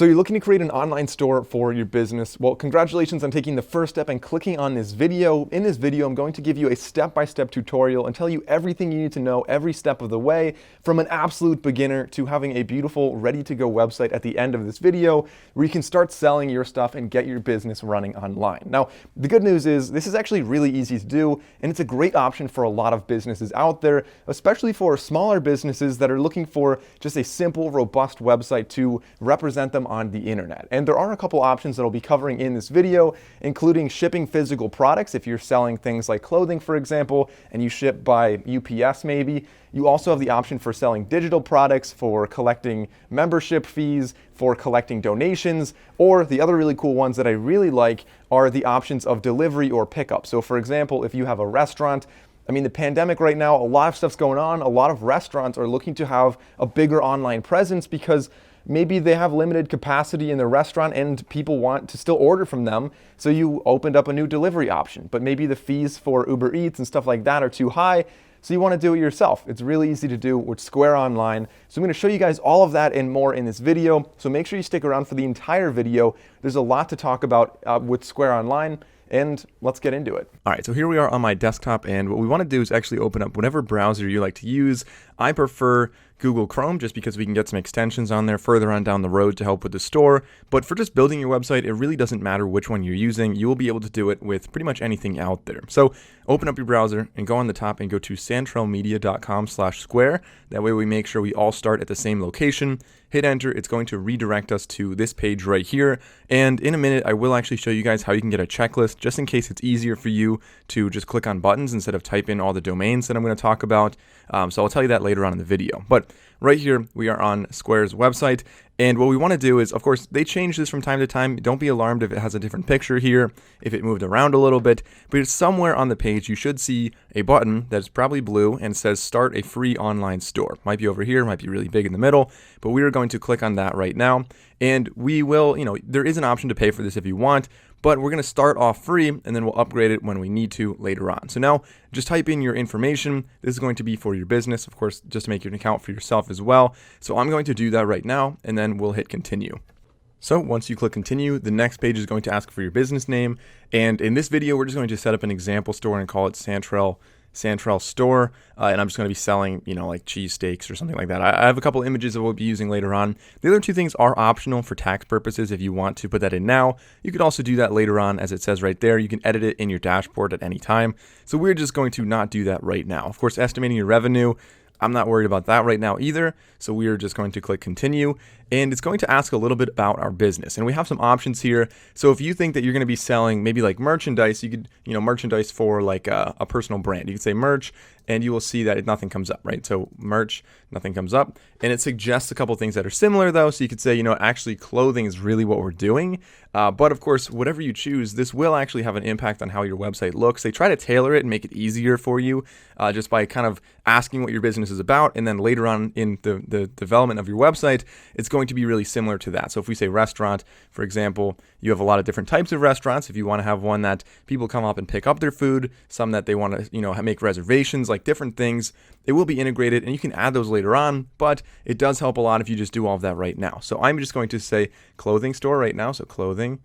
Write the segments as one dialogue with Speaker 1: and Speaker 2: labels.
Speaker 1: So you're looking to create an online store for your business. Well, congratulations on taking the first step and clicking on this video. In this video, I'm going to give you a step-by-step tutorial and tell you everything you need to know every step of the way, from an absolute beginner to having a beautiful, ready-to-go website at the end of this video where you can start selling your stuff and get your business running online. Now, the good news is this is actually really easy to do, and it's a great option for a lot of businesses out there, especially for smaller businesses that are looking for just a simple, robust website to represent them on the internet. And there are a couple options that I'll be covering in this video, including shipping physical products. If you're selling things like clothing, for example, and you ship by UPS maybe, you also have the option for selling digital products, for collecting membership fees, for collecting donations, or the other really cool ones that I really like are the options of delivery or pickup. So for example, if you have a restaurant, I mean, the pandemic right now, a lot of stuff's going on. A lot of restaurants are looking to have a bigger online presence because maybe they have limited capacity in their restaurant and people want to still order from them. So you opened up a new delivery option, but maybe the fees for Uber Eats and stuff like that are too high. So you want to do it yourself. It's really easy to do with Square Online. So I'm going to show you guys all of that and more in this video. So make sure you stick around for the entire video. There's a lot to talk about with Square Online. And let's get into it. All right, so here we are on my desktop, and what we want to do is actually open up whatever browser you like to use. I prefer Google Chrome just because we can get some extensions on there further on down the road to help with the store. But for just building your website, it really doesn't matter which one you're using. You will be able to do it with pretty much anything out there. So open up your browser and go on the top and go to santrelmedia.com/square. That way we make sure we all start at the same location. Hit enter. It's going to redirect us to this page right here. And in a minute, I will actually show you guys how you can get a checklist, just in case it's easier for you to just click on buttons instead of type in all the domains that I'm going to talk about. So I'll tell you that later on in the video. But right here, we are on Square's website. And what we want to do is, of course, they change this from time to time. Don't be alarmed if it has a different picture here, if it moved around a little bit. But it's somewhere on the page, you should see a button that's probably blue and says start a free online store. Might be over here, might be really big in the middle, but we are going to click on that right now. And we will, there is an option to pay for this if you want, but we're going to start off free and then we'll upgrade it when we need to later on. So now just type in your information. This is going to be for your business, of course, just to make an account for yourself as well. So I'm going to do that right now, and then we'll hit continue. So once you click continue, the next page is going to ask for your business name. And in this video, we're just going to set up an example store and call it Santrel store, and I'm just going to be selling, like cheesesteaks or something like that. I have a couple images that we'll be using later on. The other two things are optional for tax purposes. If you want to put that in now, you could also do that later on, as it says right there. You can edit it in your dashboard at any time. So we're just going to not do that right now. Of course, estimating your revenue, I'm not worried about that right now either. So we are just going to click continue, and it's going to ask a little bit about our business. And we have some options here. So if you think that you're going to be selling maybe like merchandise, you could, merchandise for like a personal brand. You could say merch, and you will see that nothing comes up, right? So merch, nothing comes up. And it suggests a couple things that are similar though. So you could say, actually clothing is really what we're doing. But of course, whatever you choose, this will actually have an impact on how your website looks. They try to tailor it and make it easier for you just by kind of asking what your business is about. And then later on in the development of your website, it's going to be really similar to that. So if we say restaurant, for example, you have a lot of different types of restaurants. If you want to have one that people come up and pick up their food, some that they want to, make reservations, like different things, it will be integrated and you can add those later on, but it does help a lot if you just do all of that right now. So I'm just going to say clothing store right now. So clothing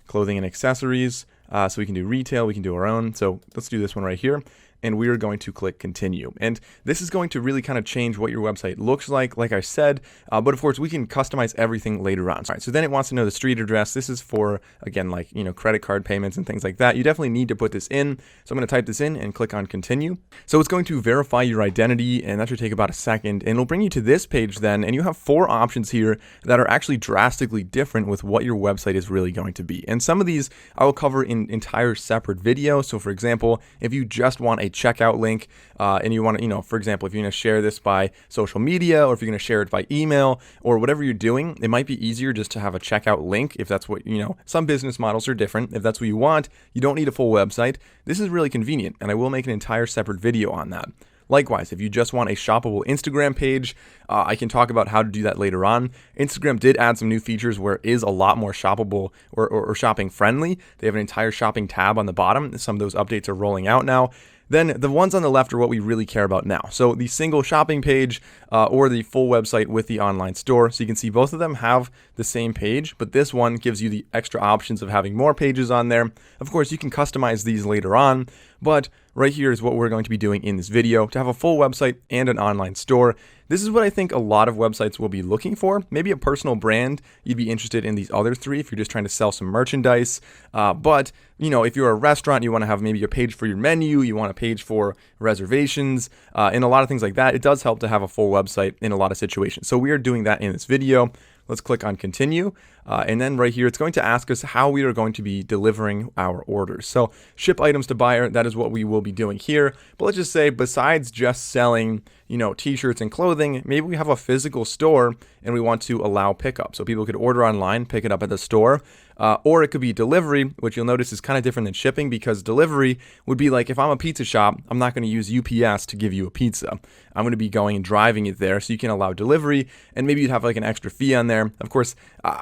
Speaker 1: and accessories. So we can do retail, we can do our own. So let's do this one right here. And we are going to click continue. And this is going to really kind of change what your website looks like I said, but of course we can customize everything later on. All right, so then it wants to know the street address. This is for, again, like, credit card payments and things like that. You definitely need to put this in. So I'm going to type this in and click on continue. So it's going to verify your identity, and that should take about a second, and it'll bring you to this page then, and you have 4 options here that are actually drastically different with what your website is really going to be. And some of these I will cover in entire separate videos. So for example, if you just want a checkout link and you want to, for example, if you're going to share this by social media or if you're going to share it by email or whatever you're doing, it might be easier just to have a checkout link if that's what, some business models are different. If that's what you want, you don't need a full website. This is really convenient, and I will make an entire separate video on that. Likewise, if you just want a shoppable Instagram page, I can talk about how to do that later on. Instagram did add some new features where it is a lot more shoppable or shopping friendly. They have an entire shopping tab on the bottom. Some of those updates are rolling out now. Then the ones on the left are what we really care about now. So the single shopping page or the full website with the online store. So you can see both of them have the same page, but this one gives you the extra options of having more pages on there. Of course, you can customize these later on, but right here is what we're going to be doing in this video to have a full website and an online store. This is what I think a lot of websites will be looking for. Maybe a personal brand, you'd be interested in these other three if you're just trying to sell some merchandise. But if you're a restaurant, you want to have maybe a page for your menu, you want a page for reservations, and a lot of things like that. It does help to have a full website in a lot of situations. So we are doing that in this video. Let's click on continue. And then right here, it's going to ask us how we are going to be delivering our orders. So ship items to buyer, that is what we will be doing here. But let's just say besides just selling, t-shirts and clothing, maybe we have a physical store and we want to allow pickup. So people could order online, pick it up at the store. Or it could be delivery, which you'll notice is kind of different than shipping, because delivery would be like if I'm a pizza shop, I'm not going to use UPS to give you a pizza. I'm going to be going and driving it there, so you can allow delivery, and maybe you'd have like an extra fee on there. Of course,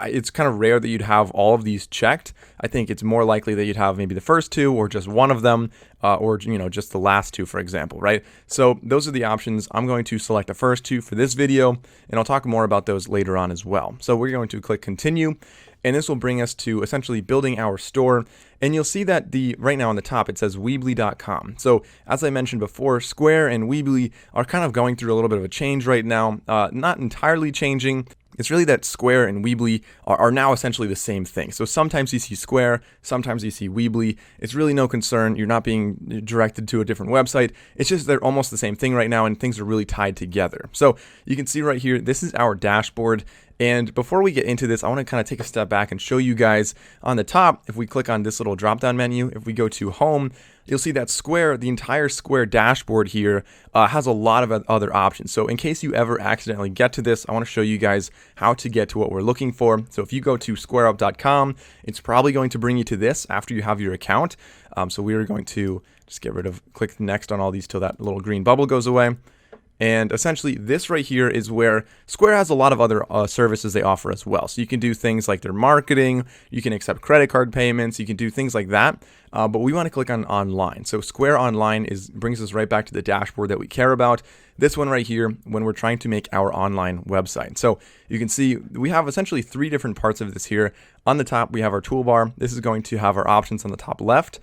Speaker 1: it's kind of rare that you'd have all of these checked. I think it's more likely that you'd have maybe the first two or just one of them, or just the last two, for example, right? So those are the options. I'm going to select the first two for this video, and I'll talk more about those later on as well. So we're going to click continue. And this will bring us to essentially building our store. And you'll see that right now on the top, it says Weebly.com. So as I mentioned before, Square and Weebly are kind of going through a little bit of a change right now. Not entirely changing. It's really that Square and Weebly are now essentially the same thing. So sometimes you see Square, sometimes you see Weebly. It's really no concern. You're not being directed to a different website. It's just they're almost the same thing right now, and things are really tied together. So you can see right here, this is our dashboard. And before we get into this, I want to kind of take a step back and show you guys on the top. If we click on this little drop-down menu, if we go to home, you'll see that Square, the entire Square dashboard here has a lot of other options. So in case you ever accidentally get to this, I want to show you guys how to get to what we're looking for. So if you go to squareup.com, it's probably going to bring you to this after you have your account. So we are going to just click next on all these till that little green bubble goes away. And essentially this right here is where Square has a lot of other services they offer as well. So you can do things like their marketing, you can accept credit card payments, you can do things like that. But we want to click on online. So Square Online brings us right back to the dashboard that we care about. This one right here, when we're trying to make our online website. So you can see we have essentially three different parts of this here. On the top, we have our toolbar. This is going to have our options on the top left.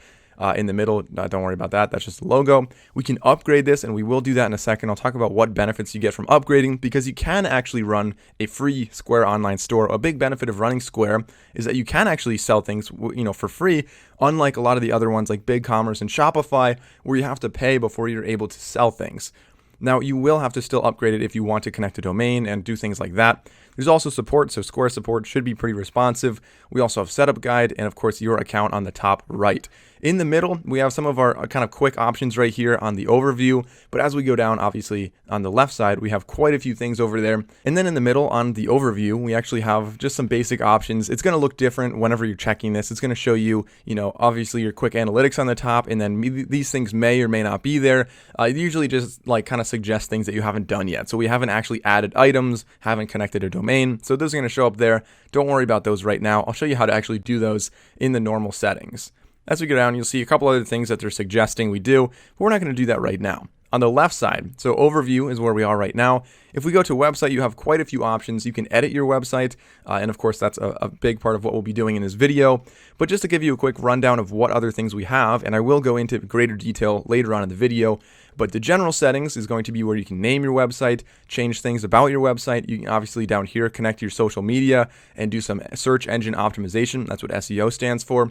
Speaker 1: In the middle, don't worry about that. That's just the logo. We can upgrade this, and we will do that in a second. I'll talk about what benefits you get from upgrading, because you can actually run a free Square online store. A big benefit of running Square is that you can actually sell things, for free, unlike a lot of the other ones like BigCommerce and Shopify, where you have to pay before you're able to sell things. Now, you will have to still upgrade it if you want to connect a domain and do things like that. There's also support, so Square support should be pretty responsive. We also have setup guide and, of course, your account on the top right. In the middle, we have some of our kind of quick options right here on the overview. But as we go down, obviously, on the left side, we have quite a few things over there. And then in the middle on the overview, we actually have just some basic options. It's going to look different whenever you're checking this. It's going to show you, obviously your quick analytics on the top, and then these things may or may not be there. It usually just kind of suggests things that you haven't done yet. So we haven't actually added items, haven't connected a domain. So those are going to show up there. Don't worry about those right now. I'll show you how to actually do those in the normal settings. As we go down, you'll see a couple other things that they're suggesting we do, but we're not going to do that right now. On the left side, so overview is where we are right now. If we go to website, you have quite a few options. You can edit your website, and of course, that's a big part of what we'll be doing in this video. But just to give you a quick rundown of what other things we have, and I will go into greater detail later on in the video, but the general settings is going to be where you can name your website, change things about your website. You can obviously down here connect your social media and do some search engine optimization. That's what SEO stands for.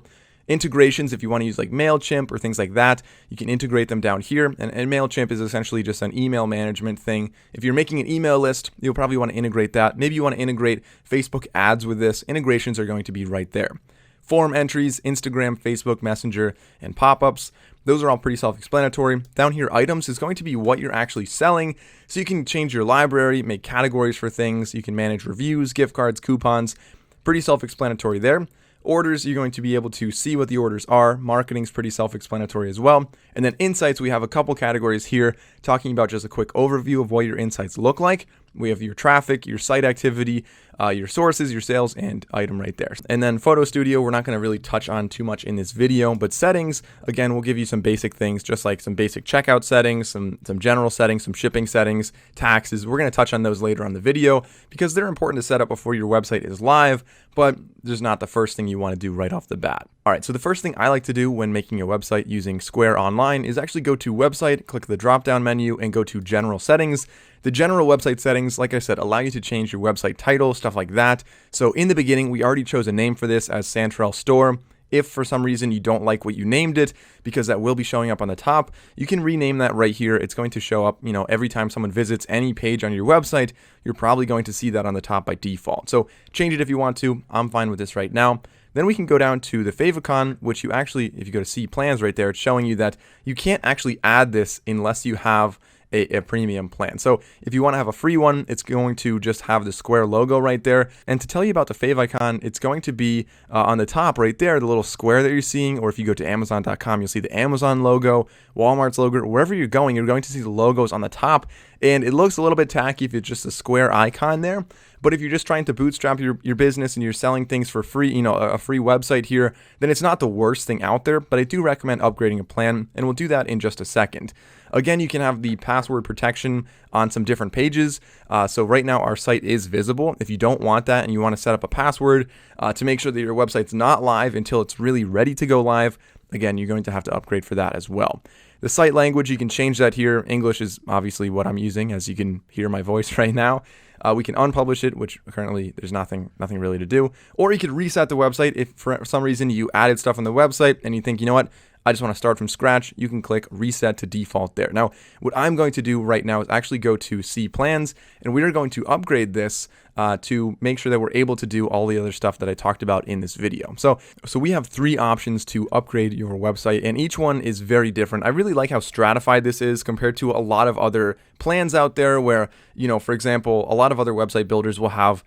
Speaker 1: Integrations, if you want to use like MailChimp or things like that, you can integrate them down here. And MailChimp is essentially just an email management thing. If you're making an email list, you'll probably want to integrate that. Maybe you want to integrate Facebook ads with this. Integrations are going to be right there. Form entries, Instagram, Facebook, Messenger, and pop-ups. Those are all pretty self-explanatory. Down here, items is going to be what you're actually selling. So you can change your library, make categories for things. You can manage reviews, gift cards, coupons. Pretty self-explanatory there. Orders, you're going to be able to see what the orders are. Marketing is pretty self-explanatory as well. And then insights, we have a couple categories here talking about just a quick overview of what your insights look like. We have your traffic, your site activity, your sources, your sales, and item right there. And then Photo Studio, we're not going to really touch on too much in this video, but settings, again, we'll give you some basic things, just like some basic checkout settings, some general settings, some shipping settings, taxes. We're going to touch on those later on the video because they're important to set up before your website is live, but there's not the first thing you want to do right off the bat. All right, so the first thing I like to do when making a website using Square Online is actually go to Website, click the drop-down menu, and go to General Settings. The general website settings, like I said, allow you to change your website title, stuff like that. So in the beginning, we already chose a name for this as Santrel Store. If for some reason you don't like what you named it, because that will be showing up on the top, you can rename that right here. It's going to show up, every time someone visits any page on your website, you're probably going to see that on the top by default. So change it if you want to. I'm fine with this right now. Then we can go down to the Favicon, which you actually, if you go to see plans right there, it's showing you that you can't actually add this unless you have a premium plan. So if you want to have a free one, it's going to just have the Square logo right there. And to tell you about the Favicon, it's going to be on the top right there, the little square that you're seeing, or if you go to Amazon.com, you'll see the Amazon logo, Walmart's logo, wherever you're going to see the logos on the top. And it looks a little bit tacky if it's just a square icon there. But if you're just trying to bootstrap your business and you're selling things for free, a free website here, then it's not the worst thing out there. But I do recommend upgrading a plan, and we'll do that in just a second. Again, you can have the password protection on some different pages. So right now our site is visible. If you don't want that and you want to set up a password to make sure that your website's not live until it's really ready to go live, again, you're going to have to upgrade for that as well. The site language, you can change that here. English is obviously what I'm using, as you can hear my voice right now. We can unpublish it, which currently there's nothing really to do. Or you could reset the website if for some reason you added stuff on the website and you think, you know what, I just want to start from scratch. You can click reset to default there. Now, what I'm going to do right now is actually go to see plans, and we are going to upgrade this to make sure that we're able to do all the other stuff that I talked about in this video. So we have 3 options to upgrade your website, and each one is very different. I really like how stratified this is compared to a lot of other plans out there where, for example, a lot of other website builders will have,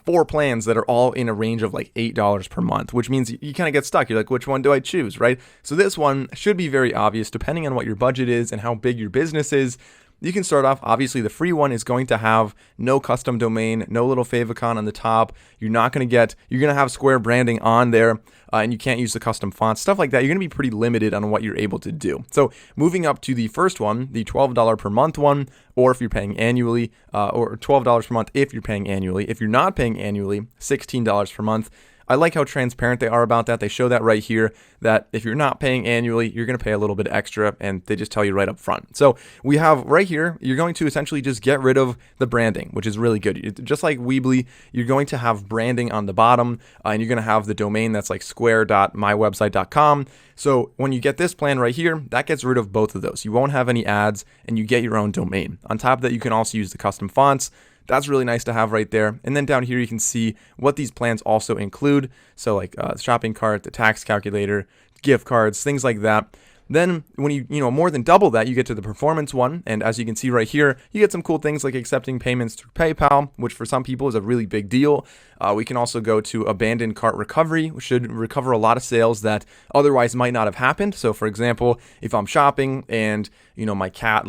Speaker 1: 4 plans that are all in a range of like $8 per month, which means you kind of get stuck. You're like, which one do I choose, right? So this one should be very obvious depending on what your budget is and how big your business is. You can start off, obviously the free one is going to have no custom domain, no little favicon on the top. You're going to have Square branding on there, and you can't use the custom fonts, stuff like that. You're going to be pretty limited on what you're able to do. So moving up to the first one, the $12 per month one, or if you're paying annually, or $12 per month if you're paying annually. If you're not paying annually, $16 per month. I like how transparent they are about that. They show that right here, that if you're not paying annually, you're going to pay a little bit extra, and they just tell you right up front. So we have right here, you're going to essentially just get rid of the branding, which is really good. Just like Weebly, you're going to have branding on the bottom, and you're going to have the domain that's like square.mywebsite.com. So when you get this plan right here, that gets rid of both of those. You won't have any ads, and you get your own domain. On top of that, you can also use the custom fonts. That's really nice to have right there. And then down here, you can see what these plans also include. So like shopping cart, the tax calculator, gift cards, things like that. Then when you more than double that, you get to the performance one. And as you can see right here, you get some cool things like accepting payments through PayPal, which for some people is a really big deal. We can also go to abandoned cart recovery, which should recover a lot of sales that otherwise might not have happened. So for example, if I'm shopping and, my cat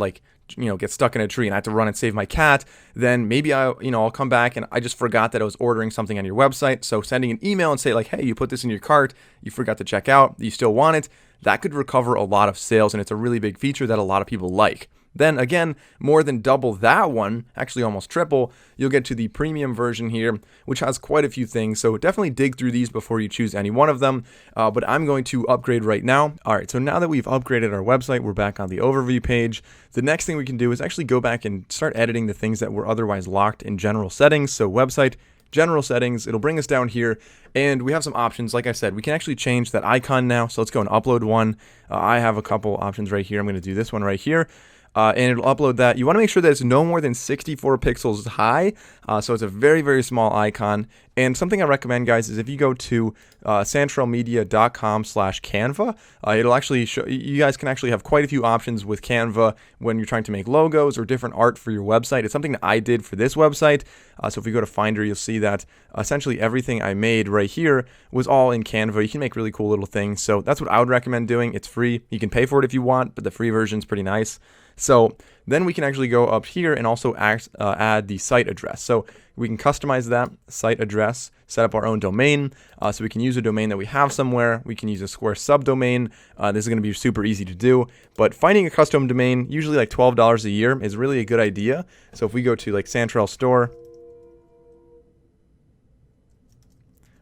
Speaker 1: get stuck in a tree and I have to run and save my cat, then maybe I'll come back and I just forgot that I was ordering something on your website. So sending an email and say like, hey, you put this in your cart, you forgot to check out, you still want it, that could recover a lot of sales, and it's a really big feature that a lot of people like. Then again, more than double that one, actually almost triple, you'll get to the premium version here, which has quite a few things. So definitely dig through these before you choose any one of them. But I'm going to upgrade right now. All right, so now that we've upgraded our website, we're back on the overview page. The next thing we can do is actually go back and start editing the things that were otherwise locked in general settings. So website, general settings, it'll bring us down here, and we have some options. Like I said, we can actually change that icon now. So let's go and upload one. I have a couple options right here. I'm going to do this one right here. And it'll upload that. You want to make sure that it's no more than 64 pixels high. So it's a very, very small icon. And something I recommend, guys, is if you go to santrelmedia.com/Canva, it'll actually show, you guys can actually have quite a few options with Canva when you're trying to make logos or different art for your website. It's something that I did for this website. So if we go to Finder, you'll see that essentially everything I made right here was all in Canva. You can make really cool little things. So that's what I would recommend doing. It's free. You can pay for it if you want, but the free version is pretty nice. So then we can actually go up here and also add the site address. So we can customize that site address, set up our own domain. So we can use a domain that we have somewhere. We can use a Square subdomain. This is going to be super easy to do. But finding a custom domain, usually like $12 a year, is really a good idea. So if we go to like Santrel Store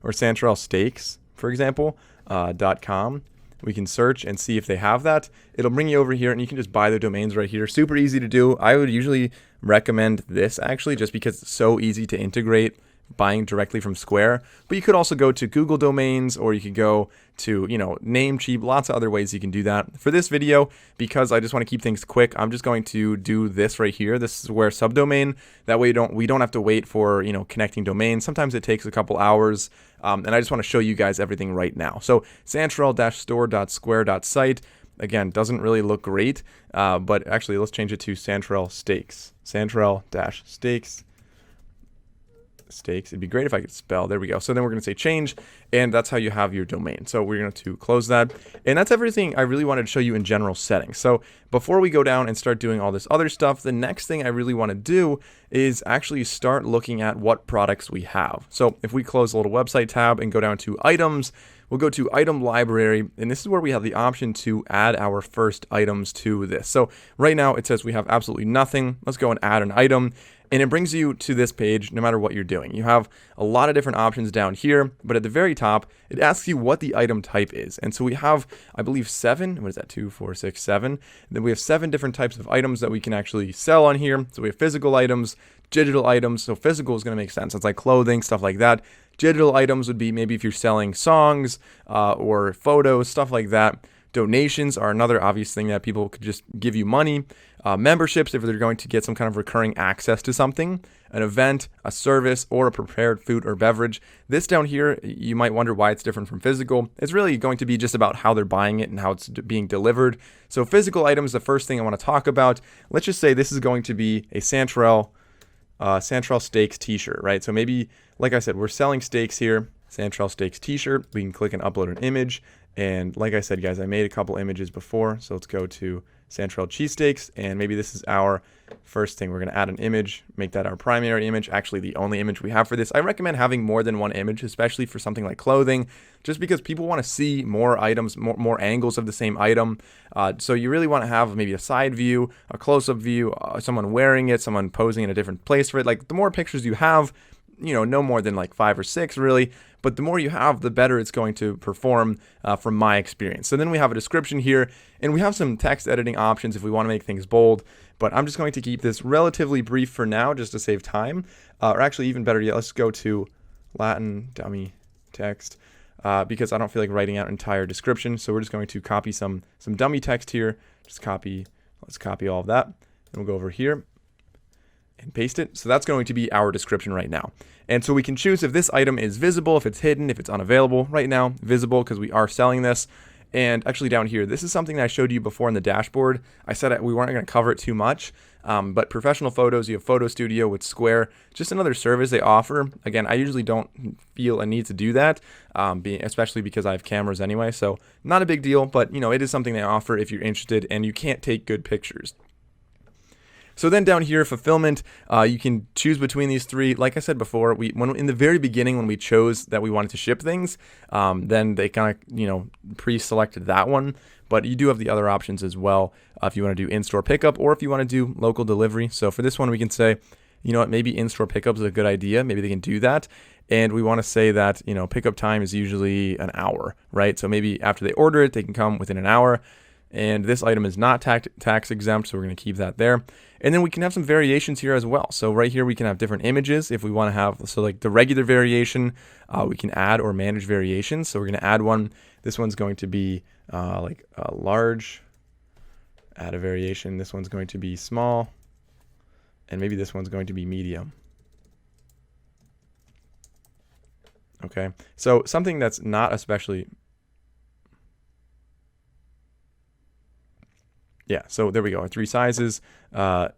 Speaker 1: or Santrel Stakes, for example, .com, we can search and see if they have that. It'll bring you over here and you can just buy the domains right here. Super easy to do. I would usually recommend this actually just because it's so easy to integrate buying directly from Square. But you could also go to Google Domains, or you could go to, Namecheap, lots of other ways you can do that. For this video, because I just want to keep things quick, I'm just going to do this right here. This is where subdomain. That way we don't have to wait for, connecting domains. Sometimes it takes a couple hours. And I just want to show you guys everything right now. So santrel-store.square.site. Again, doesn't really look great, but actually let's change it to Santrel Stakes. Santrel-stakes. It'd be great if I could spell. There we go. So then we're going to say change, and that's how you have your domain. So we're going to close that, and that's everything I really wanted to show you in general settings. So before we go down and start doing all this other stuff, the next thing I really want to do is actually start looking at what products we have. So if we close the little website tab and go down to items, we'll go to item library, and this is where we have the option to add our first items to this. So right now it says we have absolutely nothing. Let's go and add an item. And it brings you to this page no matter what you're doing. You have a lot of different options down here, but at the very top, it asks you what the item type is. And so we have, I believe, 7. What is that? 2, 4, 6, 7. And then we have 7 different types of items that we can actually sell on here. So we have physical items, digital items. So physical is going to make sense. It's like clothing, stuff like that. Digital items would be maybe if you're selling songs or photos, stuff like that. Donations are another obvious thing that people could just give you money. Memberships, if they're going to get some kind of recurring access to something, an event, a service, or a prepared food or beverage. This down here, you might wonder why it's different from physical. It's really going to be just about how they're buying it and how it's being delivered. So physical items, the first thing I want to talk about. Let's just say this is going to be a Santrel Stakes t-shirt, right? So maybe, like I said, we're selling steaks here. Santrel Stakes t-shirt. We can click and upload an image. And like I said, guys, I made a couple images before. So let's go to Santrel cheesesteaks, and maybe this is our first thing. We're going to add an image, make that our primary image, actually the only image we have for this. I recommend having more than one image, especially for something like clothing, just because people want to see more items, more angles of the same item. So you really want to have maybe a side view, a close-up view, someone wearing it, someone posing in a different place for it. Like the more pictures you have, no more than like 5 or 6 really, but the more you have, the better it's going to perform from my experience. So then we have a description here, and we have some text editing options if we want to make things bold, but I'm just going to keep this relatively brief for now just to save time. Or actually even better yet, let's go to Latin dummy text because I don't feel like writing out an entire description. So we're just going to copy some dummy text here. Let's copy all of that, and we'll go over here and paste it. So that's going to be our description right now. And so we can choose if this item is visible, if it's hidden, if it's unavailable. Right now, visible because we are selling this. And actually down here, this is something that I showed you before in the dashboard. I said we weren't going to cover it too much, but professional photos, you have Photo Studio with Square, just another service they offer. Again, I usually don't feel a need to do that, especially because I have cameras anyway. So not a big deal, but it is something they offer if you're interested and you can't take good pictures. So then down here, fulfillment, you can choose between these 3. Like I said before, in the very beginning when we chose that we wanted to ship things, then they kind of pre-selected that one. But you do have the other options as well if you want to do in-store pickup or if you want to do local delivery. So for this one, we can say, maybe in-store pickup is a good idea. Maybe they can do that. And we want to say that pickup time is usually an hour, right? So maybe after they order it, they can come within an hour. And this item is not tax exempt, so we're going to keep that there. And then we can have some variations here as well. So right here we can have different images if we want to have, so like the regular variation, we can add or manage variations. So we're going to add one. This one's going to be like a large, add a variation. This one's going to be small, and maybe this one's going to be medium. Okay, so something that's not especially... Yeah, so there we go, our 3 sizes. So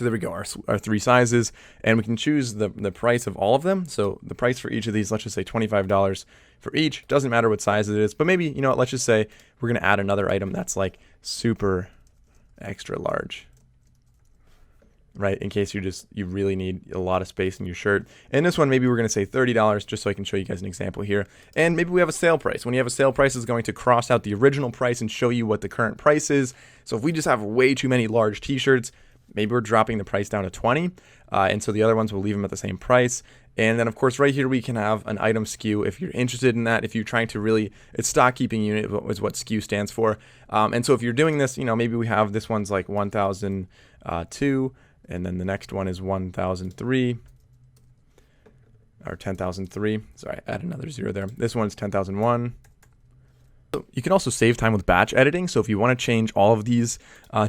Speaker 1: there we go, our 3 sizes, and we can choose the price of all of them. So the price for each of these, let's just say $25 for each. Doesn't matter what size it is, but maybe, let's just say we're going to add another item that's like super extra large, right? In case you really need a lot of space in your shirt. And this one, maybe we're going to say $30 just so I can show you guys an example here. And maybe we have a sale price. When you have a sale price, it's going to cross out the original price and show you what the current price is. So if we just have way too many large t-shirts, maybe we're dropping the price down to 20. And so the other ones will leave them at the same price. And then of course right here we can have an item SKU if you're interested in that. If you're trying to really, it's stock keeping unit is what SKU stands for. And so if you're doing this, maybe we have this one's like 1002, and then the next one is 1003 or 10,003. Sorry, add another 0 there. This one's 10,001. You can also save time with batch editing. So if you want to change all of these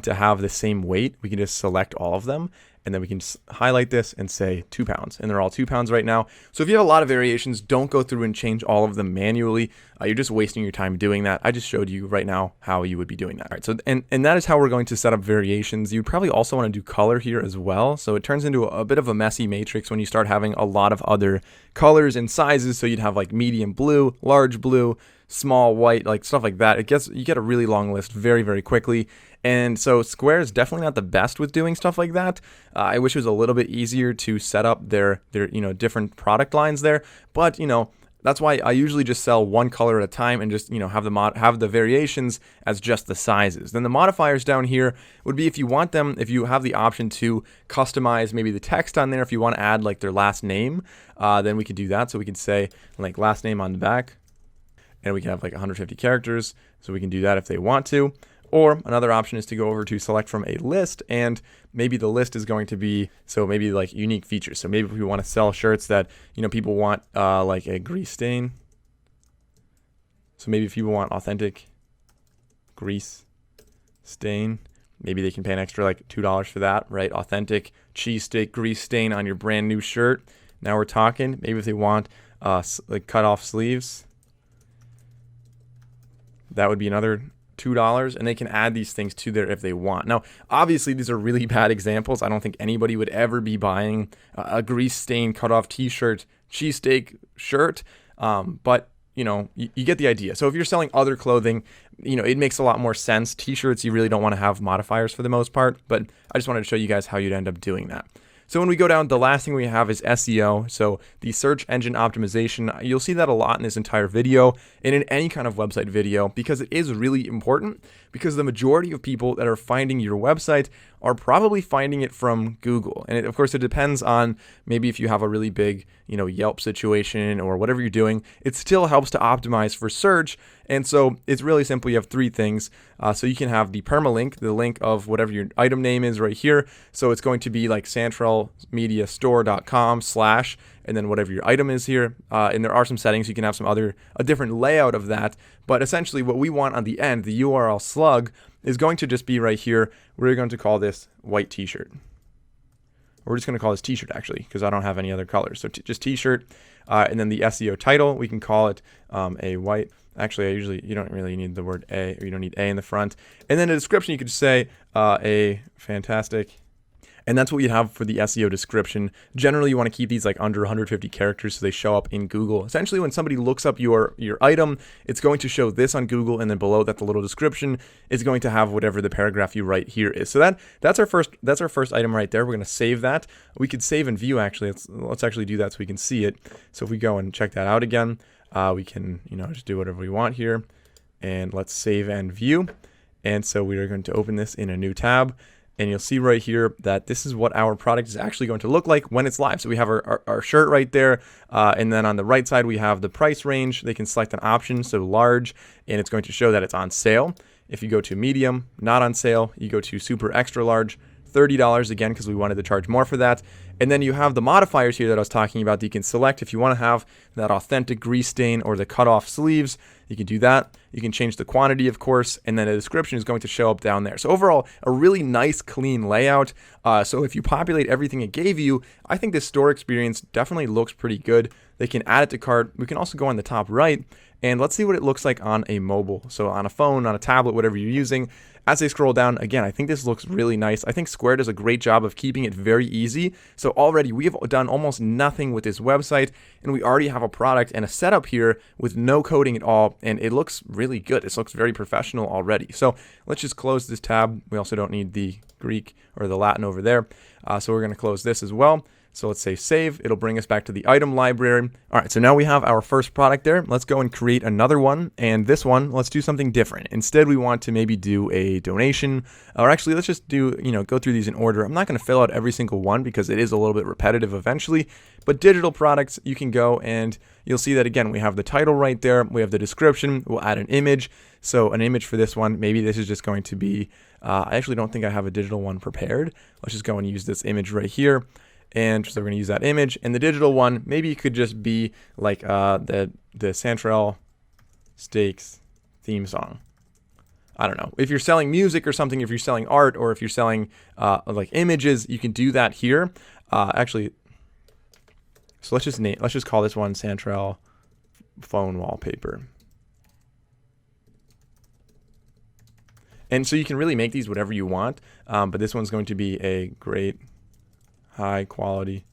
Speaker 1: to have the same weight, we can just select all of them. And then we can just highlight this and say 2 pounds. And they're all 2 pounds right now. So if you have a lot of variations, don't go through and change all of them manually. You're just wasting your time doing that. I just showed you right now how you would be doing that. All right, so and that is how we're going to set up variations. You'd probably also want to do color here as well. So it turns into a bit of a messy matrix when you start having a lot of other colors and sizes. So you'd have like medium blue, large blue, small white, like stuff like that. You get a really long list very, very quickly. And so Square is definitely not the best with doing stuff like that. I wish it was a little bit easier to set up their different product lines there. But that's why I usually just sell one color at a time and just have the variations as just the sizes. Then the modifiers down here would be if you have the option to customize maybe the text on there. If you want to add like their last name, then we could do that. So we could say like last name on the back, and we can have like 150 characters. So we can do that if they want to. Or another option is to go over to select from a list, and maybe the list is going to be, so maybe like unique features. So maybe if we want to sell shirts that, people want like a grease stain. So maybe if people want authentic grease stain, maybe they can pay an extra like $2 for that, right? Authentic cheesesteak grease stain on your brand new shirt. Now we're talking. Maybe if they want like cut off sleeves, that would be another $2, and they can add these things to there if they want. Now, obviously, these are really bad examples. I don't think anybody would ever be buying a grease stain cut off t-shirt, cheesesteak shirt, but you get the idea. So if you're selling other clothing, it makes a lot more sense. T-shirts, you really don't want to have modifiers for the most part, but I just wanted to show you guys how you'd end up doing that. So when we go down, the last thing we have is SEO. So the search engine optimization, you'll see that a lot in this entire video and in any kind of website video, because it is really important, because the majority of people that are finding your website are probably finding it from Google. And of course, it depends on maybe if you have a really big, Yelp situation or whatever you're doing, it still helps to optimize for search. And so it's really simple. You have 3 things. So you can have the permalink, the link of whatever your item name is right here. So it's going to be like santrelmediastore.com/ and then whatever your item is here. And there are some settings. You can have a different layout of that. But essentially what we want on the end, the URL slug, is going to just be right here. We're going to call this white t-shirt. We're just going to call this t-shirt actually, because I don't have any other colors. So just t-shirt. And then the SEO title, we can call it a white. Actually, you don't really need the word A, or you don't need A in the front. And then the description, you could just say a fantastic. And that's what you have for the SEO description. Generally, you want to keep these like under 150 characters so they show up in Google. Essentially, when somebody looks up your item, it's going to show this on Google, and then below that, the little description is going to have whatever the paragraph you write here is. So that's our first item right there. We're going to save that. We could save and view actually. Let's actually do that so we can see it. So if we go and check that out again, we can just do whatever we want here, and let's save and view. And so we are going to open this in a new tab. And you'll see right here that this is what our product is actually going to look like when it's live. So we have our shirt right there. And then on the right side, we have the price range. They can select an option, so large, and it's going to show that it's on sale. If you go to medium, not on sale, you go to super extra large, $30 again, because we wanted to charge more for that. And then you have the modifiers here that I was talking about that you can select. If you want to have that authentic grease stain or the cut off sleeves, you can do that. You can change the quantity, of course, and then the description is going to show up down there. So overall, a really nice, clean layout. So if you populate everything it gave you, I think this store experience definitely looks pretty good. They can add it to cart. We can also go on the top right, and let's see what it looks like on a mobile. So on a phone, on a tablet, whatever you're using. As they scroll down, again, I think this looks really nice. I think Square does a great job of keeping it very easy. So already we have done almost nothing with this website, and we already have a product and a setup here with no coding at all. and it looks really good. This looks very professional already. So let's just close this tab. We also don't need the Greek or the Latin over there. So we're going to close this as well. So let's say save. It'll bring us back to the item library. All right, so now we have our first product there. Let's go and create another one. And this one, let's do something different. Instead, we want to maybe do a donation, or actually let's just do, go through these in order. I'm not going to fill out every single one because it is a little bit repetitive eventually, but digital products, you can go and you'll see that again, we have the title right there. We have the description. We'll add an image. So an image for this one, maybe this is just going to be, I actually don't think I have a digital one prepared. Let's just go and use this image right here. And so we're going to use that image. And the digital one, maybe it could just be like the Santrel Steaks theme song. I don't know. If you're selling music or something, if you're selling art, or if you're selling like images, you can do that here. Actually, so let's just call this one Santrel phone wallpaper. And so you can really make these whatever you want, but this one's going to be a great high quality,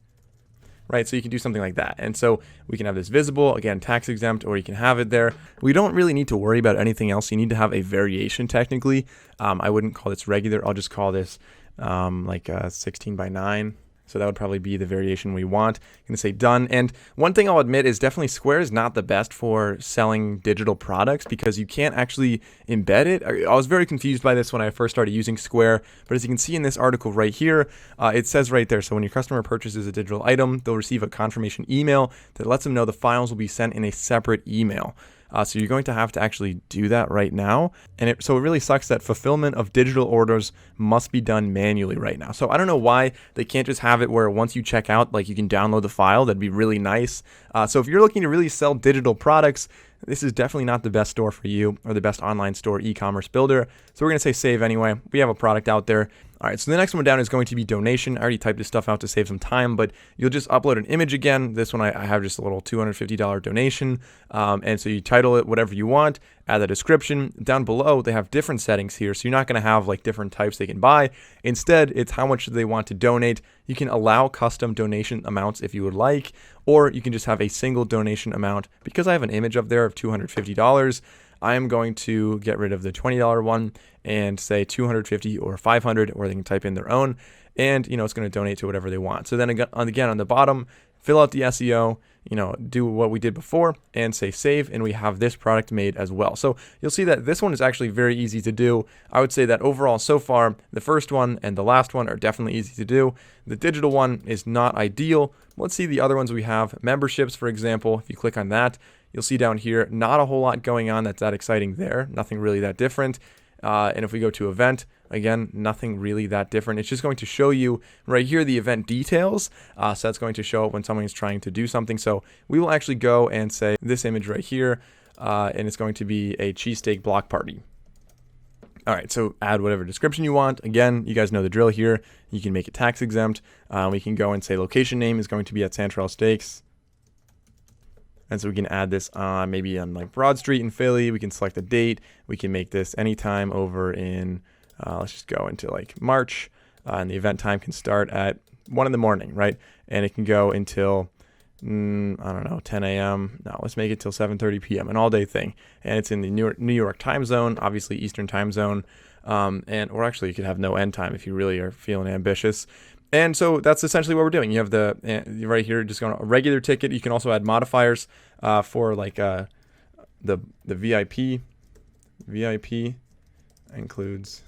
Speaker 1: right? So you can do something like that. And so we can have this visible, again, tax exempt, or you can have it there. We don't really need to worry about anything else. You need to have a variation technically. I wouldn't call this regular. I'll just call this like 16 by 9. So that would probably be the variation we want. I'm going to say done. And one thing I'll admit is definitely Square is not the best for selling digital products because you can't actually embed it. I was very confused by this when I first started using Square, but as you can see in this article right here, it says right there, so when your customer purchases a digital item, they'll receive a confirmation email that lets them know the files will be sent in a separate email. So you're going to have to actually do that right now. And so it really sucks that fulfillment of digital orders must be done manually right now. So I don't know why they can't just have it where once you check out, like you can download the file. That'd be really nice. So if you're looking to really sell digital products, this is definitely not the best store for you or the best online store e-commerce builder. So we're going to say save anyway. We have a product out there. All right, so the next one down is going to be donation. I already typed this stuff out to save some time, but you'll just upload an image again. This one I have just a little $250 donation. And so you title it whatever you want, add the description. Down below, they have different settings here. So you're not going to have like different types they can buy. Instead, it's how much they want to donate. You can allow custom donation amounts if you would like, or you can just have a single donation amount. Because I have an image up there of $250, I am going to get rid of the $20 one and say $250 or $500, or they can type in their own, and it's going to donate to whatever they want. So then again on the bottom, fill out the SEO, do what we did before and say save, and we have this product made as well. So you'll see that this one is actually very easy to do. I would say that overall so far, the first one and the last one are definitely easy to do. The digital one is not ideal. Let's see the other ones we have. Memberships, for example, if you click on that, you'll see down here, not a whole lot going on that's that exciting there. Nothing really that different. And if we go to event, again, nothing really that different. It's just going to show you right here the event details. So that's going to show up when someone is trying to do something. So we will actually go and say this image right here, and it's going to be a cheesesteak block party. All right, so add whatever description you want. Again, you guys know the drill here. You can make it tax exempt. We can go and say location name is going to be at Santrel Steaks. And so we can add this maybe on like Broad Street in Philly. We can select the date. We can make this anytime over in, let's just go into like March. And the event time can start at 1 in the morning, right? And it can go until, I don't know, 10 a.m. No, let's make it till 7:30 p.m., an all-day thing. And it's in the New York time zone, obviously Eastern time zone. Or actually you could have no end time if you really are feeling ambitious. And so that's essentially what we're doing. You have the right here, just going a regular ticket. You can also add modifiers for like the VIP. VIP includes,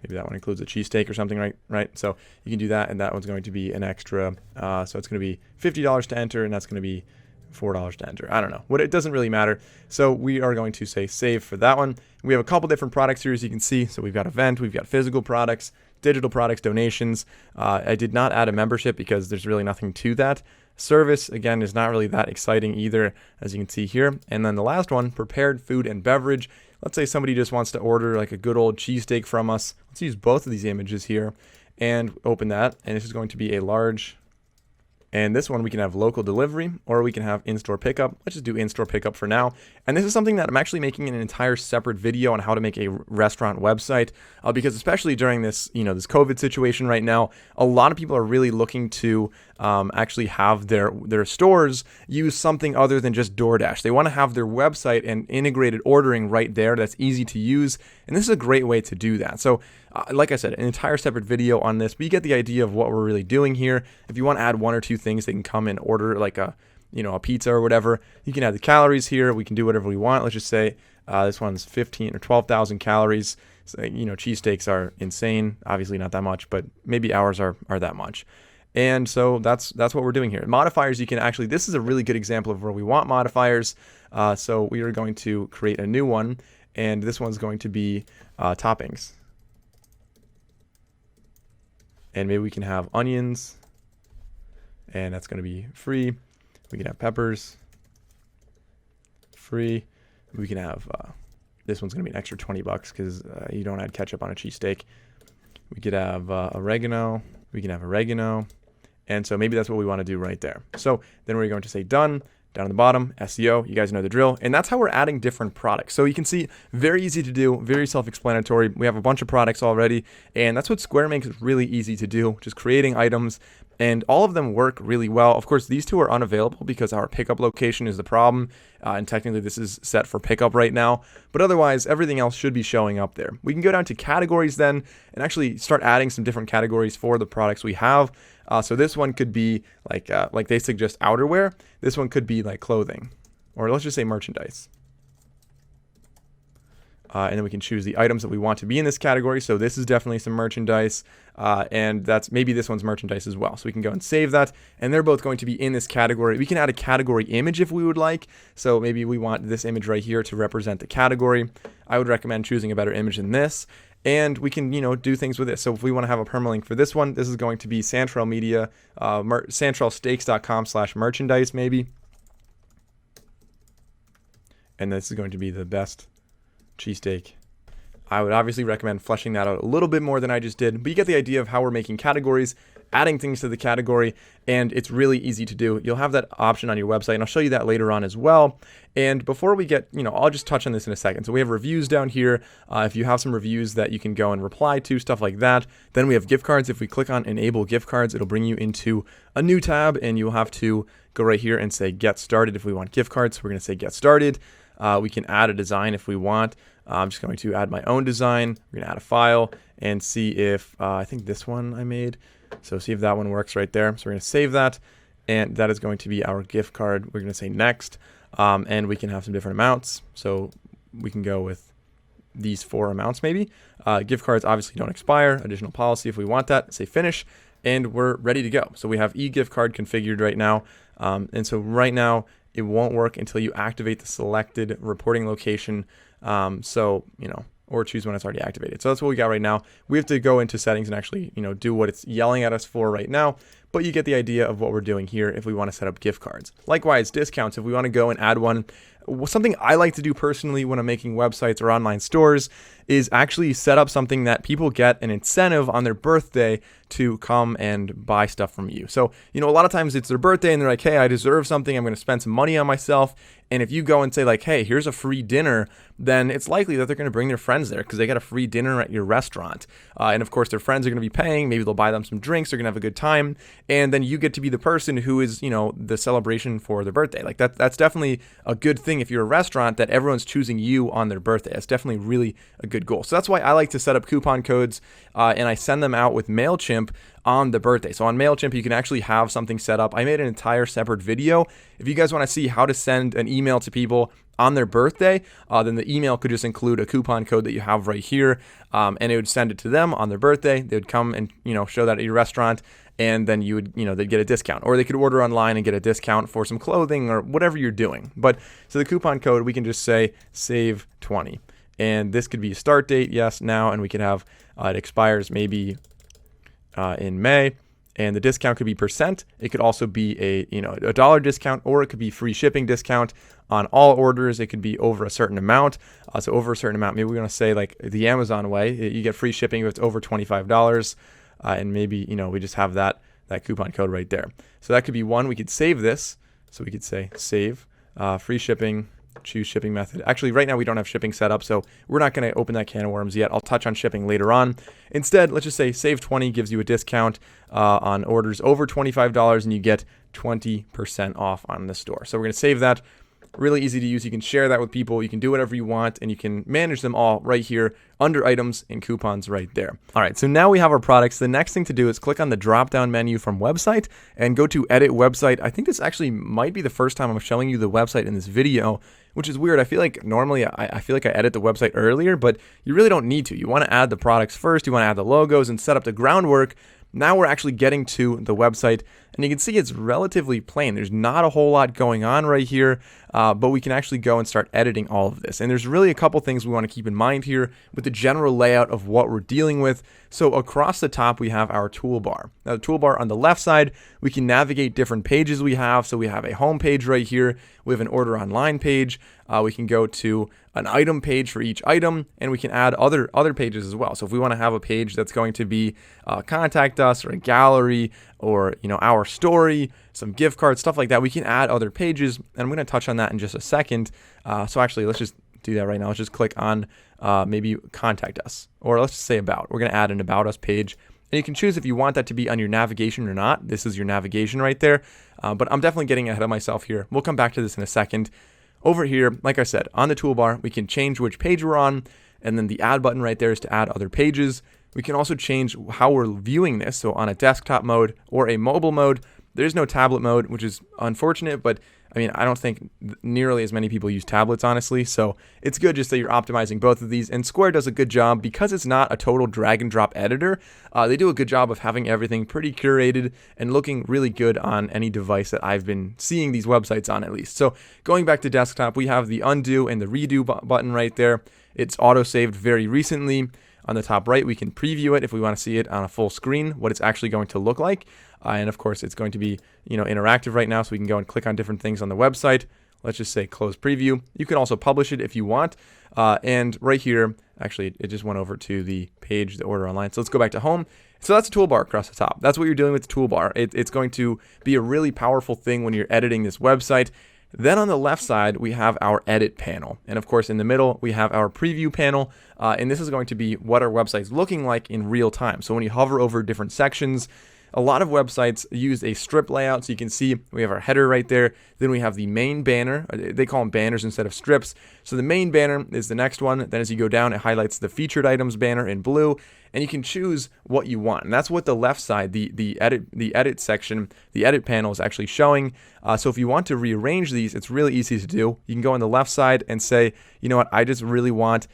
Speaker 1: maybe that one includes a cheesesteak or something, right? So you can do that, and that one's going to be an extra. So it's going to be $50 to enter, and that's going to be $4 to enter. I don't know. It doesn't really matter. So we are going to say save for that one. We have a couple different products here, as you can see. So we've got event, we've got physical products, digital products, donations. I did not add a membership because there's really nothing to that. Service, again, is not really that exciting either, as you can see here. And then the last one, prepared food and beverage. Let's say somebody just wants to order like a good old cheesesteak from us. Let's use both of these images here and open that. And this is going to be a large And this one we can have local delivery, or we can have in-store pickup. Let's just do in-store pickup for now. And this is something that I'm actually making an entire separate video on how to make a restaurant website, because especially during this, this COVID situation right now, a lot of people are really looking to actually have their stores use something other than just DoorDash. They want to have their website and integrated ordering right there that's easy to use. And this is a great way to do that. So like I said, an entire separate video on this, but you get the idea of what we're really doing here. If you want to add one or two things, they can come and order like a pizza or whatever. You can add the calories here. We can do whatever we want. Let's just say this one's 15 or 12,000 calories. So, cheesesteaks are insane. Obviously not that much, but maybe ours are that much. And so that's what we're doing here. Modifiers, you can actually, this is a really good example of where we want modifiers. So we are going to create a new one, and this one's going to be toppings. And maybe we can have onions, and that's going to be free. We can have peppers, free. We can have, this one's going to be an extra $20 because you don't add ketchup on a cheesesteak. We could have oregano. We can have oregano. And so maybe that's what we want to do right there. So then we're going to say done. Down at the bottom, SEO, you guys know the drill. And that's how we're adding different products. So you can see, very easy to do, very self-explanatory. We have a bunch of products already, and that's what Square makes really easy to do, just creating items, and all of them work really well. Of course, these two are unavailable because our pickup location is the problem, and technically this is set for pickup right now, but otherwise everything else should be showing up there. We can go down to categories then and actually start adding some different categories for the products we have. So this one could be like they suggest outerwear. This one could be like clothing, or let's just say merchandise. And then we can choose the items that we want to be in this category. So this is definitely some merchandise, and maybe this one's merchandise as well. So we can go and save that, and they're both going to be in this category. We can add a category image if we would like. So maybe we want this image right here to represent the category. I would recommend choosing a better image than this. And we can, do things with this. So if we want to have a permalink for this one, this is going to be Santrel Media, santrelsteaks.com/merchandise maybe. And this is going to be the best cheesesteak. I would obviously recommend fleshing that out a little bit more than I just did, but you get the idea of how we're making categories, adding things to the category, and it's really easy to do. You'll have that option on your website, and I'll show you that later on as well. And before we get, I'll just touch on this in a second. So we have reviews down here. If you have some reviews that you can go and reply to, stuff like that. Then we have gift cards. If we click on enable gift cards, it'll bring you into a new tab, and you'll have to go right here and say get started if we want gift cards. So we're going to say get started. We can add a design if we want. I'm just going to add my own design. We're going to add a file and see if, I think this one I made. So see if that one works right there. So we're going to save that, and that is going to be our gift card. We're going to say next, and we can have some different amounts. So we can go with these 4 amounts maybe. Gift cards obviously don't expire. Additional policy if we want that. Say finish, and we're ready to go. So we have e-gift card configured right now. And so right now, it won't work until you activate the selected reporting location. Or choose when it's already activated. So that's what we got right now. We have to go into settings and actually, do what it's yelling at us for right now. But you get the idea of what we're doing here if we want to set up gift cards. Likewise, discounts, if we want to go and add one. Something I like to do personally when I'm making websites or online stores is actually set up something that people get an incentive on their birthday to come and buy stuff from you. So, a lot of times it's their birthday and they're like, hey, I deserve something. I'm going to spend some money on myself. And if you go and say like, hey, here's a free dinner, then it's likely that they're going to bring their friends there because they got a free dinner at your restaurant. And of course, their friends are going to be paying. Maybe they'll buy them some drinks. They're going to have a good time. And then you get to be the person who is, the celebration for their birthday. Like that's definitely a good thing if you're a restaurant that everyone's choosing you on their birthday. That's definitely really a good goal. So that's why I like to set up coupon codes and I send them out with MailChimp on the birthday. So on MailChimp, you can actually have something set up. I made an entire separate video. If you guys want to see how to send an email to people on their birthday, then the email could just include a coupon code that you have right here, and it would send it to them on their birthday. They would come and show that at your restaurant, and then you would they'd get a discount, or they could order online and get a discount for some clothing or whatever you're doing. But so the coupon code, we can just say save 20, and this could be a start date, yes, now, and we could have it expires maybe in May. And the discount could be percent. It could also be a dollar discount, or it could be free shipping discount on all orders. It could be over a certain amount. So over a certain amount, maybe we're going to say like the Amazon way, you get free shipping if it's over $25. And maybe, we just have that that coupon code right there. So that could be one. We could save this. So we could say save, free shipping, choose shipping method. Actually, right now we don't have shipping set up, so we're not going to open that can of worms yet. I'll touch on shipping later on. Instead, let's just say save 20 gives you a discount on orders over $25, and you get 20% off on the store. So we're going to save that. Really easy to use. You can share that with people. You can do whatever you want, and you can manage them all right here under items and coupons right there. All right, so now we have our products. The next thing to do is click on the drop-down menu from website and go to edit website. I think this actually might be the first time I'm showing you the website in this video, which is weird. I feel like normally I feel like I edit the website earlier, but you really don't need to. You want to add the products first. You want to add the logos and set up the groundwork. Now we're actually getting to the website, and you can see it's relatively plain. There's not a whole lot going on right here, but we can actually go and start editing all of this. And there's really a couple things we want to keep in mind here with the general layout of what we're dealing with. So across the top, we have our toolbar. Now the toolbar on the left side, we can navigate different pages we have. So we have a home page right here. We have an order online page. We can go to an item page for each item, and we can add other pages as well. So if we want to have a page that's going to be contact us, or a gallery, or our story, some gift cards, stuff like that, we can add other pages, and I'm going to touch on that in just a second. So actually, let's just do that right now. Let's just click on maybe contact us, or let's just say about. We're going to add an about us page, and you can choose if you want that to be on your navigation or not. This is your navigation right there, but I'm definitely getting ahead of myself here. We'll come back to this in a second. Over here, like I said, on the toolbar, we can change which page we're on, and then the add button right there is to add other pages. We can also change how we're viewing this. So on a desktop mode or a mobile mode, there's no tablet mode, which is unfortunate, but I mean, I don't think nearly as many people use tablets, honestly. So it's good just that you're optimizing both of these. And Square does a good job because it's not a total drag and drop editor. They do a good job of having everything pretty curated and looking really good on any device that I've been seeing these websites on, at least. So going back to desktop, we have the undo and the redo button right there. It's auto-saved very recently. On the top right, we can preview it if we want to see it on a full screen, what it's actually going to look like. And of course, it's going to be interactive right now, so we can go and click on different things on the website. Let's just say close preview. You can also publish it if you want. And right here, actually, it just went over to the page, the order online. So let's go back to home. So that's a toolbar across the top. That's what you're doing with the toolbar. It's going to be a really powerful thing when you're editing this website. Then on the left side, we have our edit panel. And of course, in the middle, we have our preview panel. And this is going to be what our website's looking like in real time. So when you hover over different sections, a lot of websites use a strip layout. So you can see we have our header right there. Then we have the main banner. They call them banners instead of strips. So the main banner is the next one. Then as you go down, it highlights the featured items banner in blue. And you can choose what you want. And that's what the left side, the edit section, the edit panel is actually showing. So if you want to rearrange these, it's really easy to do. You can go on the left side and say, you know what, I just really want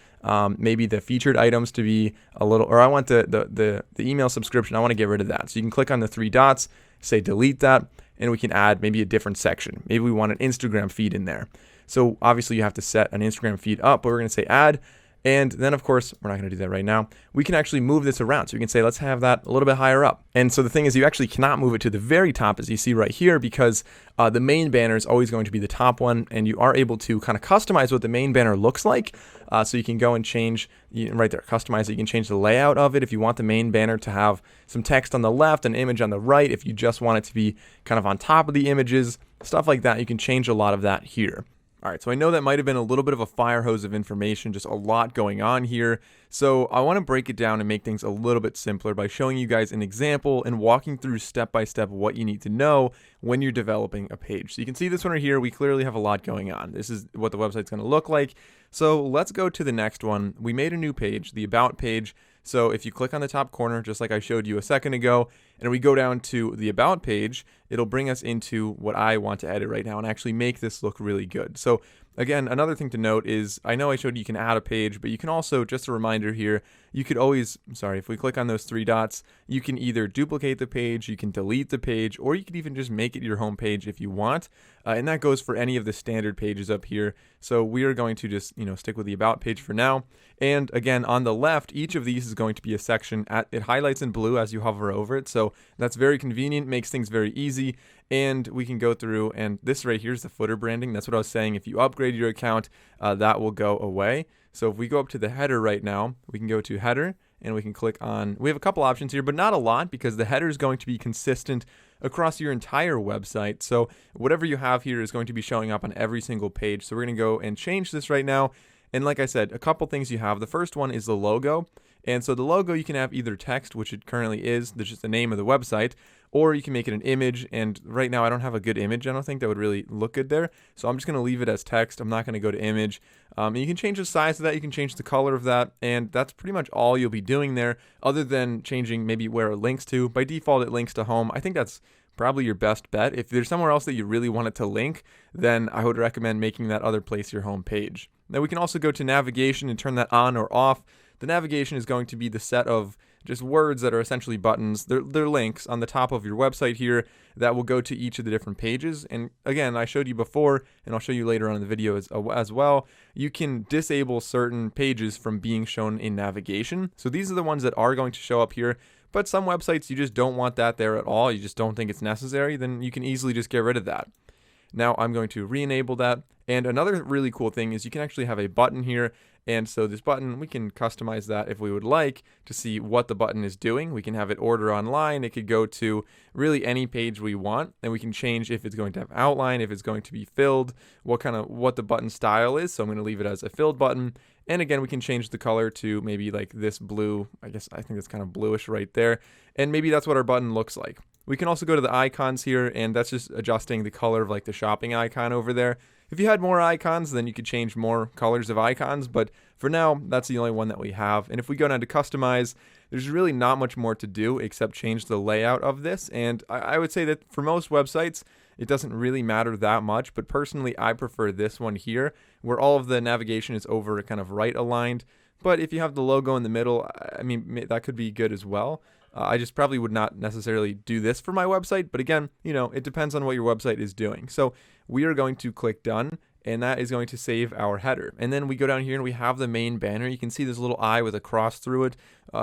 Speaker 1: maybe the featured items to be a little, or I want the email subscription, I want to get rid of that. So you can click on the three dots, say delete that, and we can add maybe a different section. Maybe we want an Instagram feed in there. So obviously you have to set an Instagram feed up, but we're going to say add. And then, of course, we're not going to do that right now. We can actually move this around. So we can say, let's have that a little bit higher up. And so the thing is, you actually cannot move it to the very top, as you see right here, because the main banner is always going to be the top one. And you are able to kind of customize what the main banner looks like. So you can go and change, right there, customize it. You can change the layout of it if you want the main banner to have some text on the left, an image on the right. If you just want it to be kind of on top of the images, stuff like that, you can change a lot of that here. All right, so I know that might have been a little bit of a fire hose of information, just a lot going on here. So I want to break it down and make things a little bit simpler by showing you guys an example and walking through step by step what you need to know when you're developing a page. So you can see this one right here. We clearly have a lot going on. This is what the website's going to look like. So let's go to the next one. We made a new page, the About page. So if you click on the top corner, just like I showed you a second ago, and we go down to the About page, it'll bring us into what I want to edit right now and actually make this look really good. So again, another thing to note is, I know I showed you can add a page, but you can also, just a reminder here, you could always, if we click on those three dots, you can either duplicate the page, you can delete the page, or you could even just make it your home page if you want. And that goes for any of the standard pages up here. So we are going to just, stick with the About page for now. And again, on the left, each of these is going to be a section. It highlights in blue as you hover over it. So So that's very convenient, makes things very easy. And we can go through, and this right here is the footer branding. That's what I was saying. If you upgrade your account, that will go away. So if we go up to the header right now, we can go to header, and we can click on, we have a couple options here, but not a lot, because the header is going to be consistent across your entire website. So whatever you have here is going to be showing up on every single page. So we're going to go and change this right now. And like I said, a couple things you have. The first one is the logo. And so the logo, you can have either text, which it currently is, that's just the name of the website, or you can make it an image. And right now I don't have a good image. I don't think that would really look good there. So I'm just going to leave it as text. I'm not going to go to image. And you can change the size of that. You can change the color of that. And that's pretty much all you'll be doing there, other than changing maybe where it links to. By default, it links to home. I think that's probably your best bet. If there's somewhere else that you really want it to link, then I would recommend making that other place your home page. Now we can also go to navigation and turn that on or off. The navigation is going to be the set of just words that are essentially buttons. They're links on the top of your website here that will go to each of the different pages. And again, I showed you before, and I'll show you later on in the video as well, you can disable certain pages from being shown in navigation. So these are the ones that are going to show up here. But some websites, you just don't want that there at all. You just don't think it's necessary. Then you can easily just get rid of that. Now I'm going to re-enable that. And another really cool thing is you can actually have a button here. And so this button, we can customize that if we would like to see what the button is doing. We can have it order online. It could go to really any page we want. And we can change if it's going to have outline, if it's going to be filled, what the button style is. So I'm going to leave it as a filled button. And again, we can change the color to maybe like this blue. I think it's kind of bluish right there. And maybe that's what our button looks like. We can also go to the icons here, and that's just adjusting the color of like the shopping icon over there. If you had more icons, then you could change more colors of icons, but for now, that's the only one that we have. And if we go down to customize, there's really not much more to do except change the layout of this. And I would say that for most websites, it doesn't really matter that much, but personally, I prefer this one here, where all of the navigation is over kind of right aligned. But if you have the logo in the middle, I mean, that could be good as well. I just probably would not necessarily do this for my website, but again, it depends on what your website is doing. So we are going to click done, and that is going to save our header. And then we go down here and we have the main banner. You can see this little eye with a cross through it,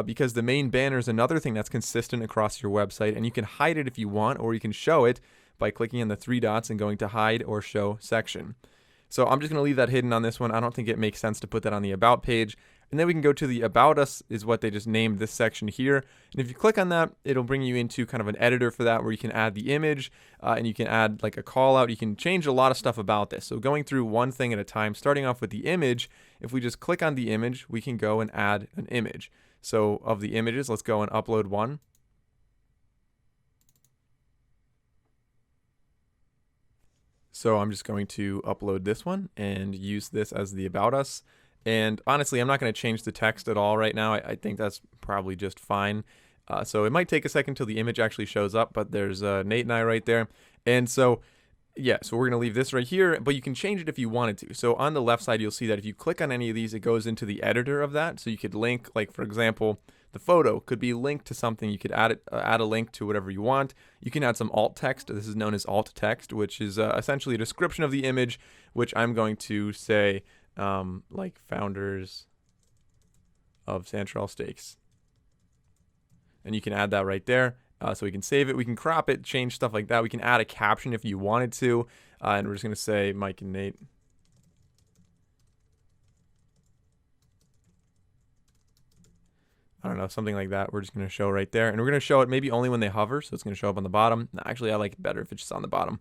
Speaker 1: because the main banner is another thing that's consistent across your website, and you can hide it if you want, or you can show it by clicking on the three dots and going to hide or show section. So I'm just going to leave that hidden on this one. I don't think it makes sense to put that on the about page. And then we can go to the About Us, is what they just named this section here. And if you click on that, it'll bring you into kind of an editor for that, where you can add the image, and you can add like a call out. You can change a lot of stuff about this. So going through one thing at a time, starting off with the image, if we just click on the image, we can go and add an image. So of the images, let's go and upload one. So I'm just going to upload this one and use this as the About Us. And honestly, I'm not going to change the text at all right now. I think that's probably just fine. So it might take a second till the image actually shows up, but there's Nate and I right there. And so, yeah, so we're going to leave this right here, but you can change it if you wanted to. So on the left side, you'll see that if you click on any of these, it goes into the editor of that. So you could link, like, for example, the photo could be linked to something. You could add a link to whatever you want. You can add some alt text. This is known as alt text, which is essentially a description of the image, which I'm going to say, like founders of Santrel Steaks. And you can add that right there. So we can save it. We can crop it, change stuff like that. We can add a caption if you wanted to. And we're just going to say Mike and Nate. I don't know, something like that. We're just going to show right there. And we're going to show it maybe only when they hover. So it's going to show up on the bottom. No, actually, I like it better if it's just on the bottom.